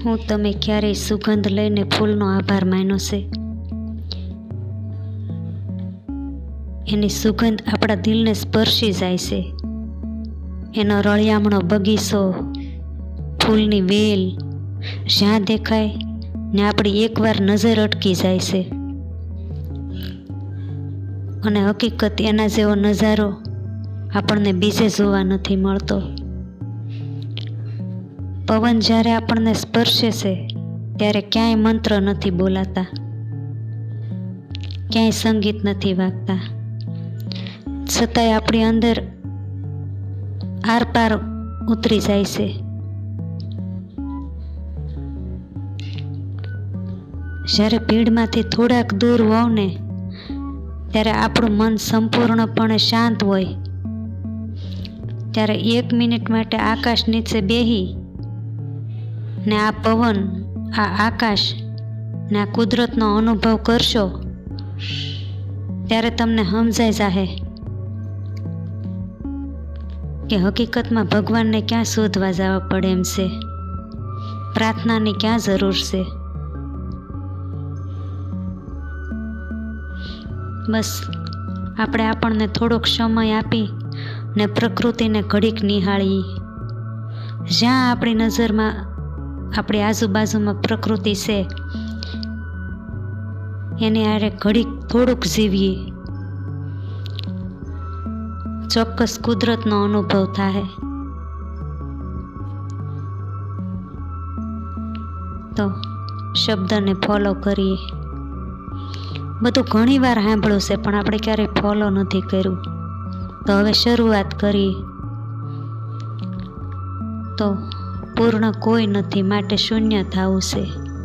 હું તમે ક્યારેય સુગંધ લઈને ફૂલનો આભાર માન્યો છે? એની સુગંધ આપણા દિલને સ્પર્શી જાય છે. એનો રળિયામણો બગીચો, ફૂલની વેલ જ્યાં દેખાય ને આપણી એકવાર નજર અટકી જાય છે. અને હકીકત એના જેવો નજારો આપણને બીજે જોવા નથી મળતો. પવન જ્યારે આપણને સ્પર્શે છે ત્યારે ક્યાંય મંત્ર નથી બોલાતા, ક્યાંય સંગીત નથી વાગતા, છતાંય આપણી અંદર આરપાર ઉતરી જાય છે. જ્યારે ભીડમાંથી થોડાક દૂર હોવ ને ત્યારે આપણું મન સંપૂર્ણપણે શાંત હોય. ત્યારે 1 મિનિટ માટે આકાશ નીચે બેહી ને આ પવન, આ આકાશ ને આ કુદરતનો અનુભવ કરશો ત્યારે તમને સમજાઈ જાહે કે હકીકતમાં ભગવાનને ક્યાં શોધવા જવા પડે એમ છે, પ્રાર્થનાની ક્યાં જરૂર છે. બસ આપણે આપણને થોડોક સમય આપી ને પ્રકૃતિને ઘડીક નિહાળીએ. જ્યાં આપણી નજરમાં આપણી આજુબાજુમાં પ્રકૃતિ છે એની હારે ઘડીક થોડુંક જીવીએ. ચોક્કસ કુદરતનો અનુભવ થાય. તો શબ્દને ફોલો કરીએ. બધું ઘણી વાર સાંભળ્યું છે પણ આપણે ક્યારેય ફોલો નથી કર્યું. તો હવે શરૂઆત કરીએ. તો પૂર્ણ કોઈ નથી માટે શૂન્ય થવું છે.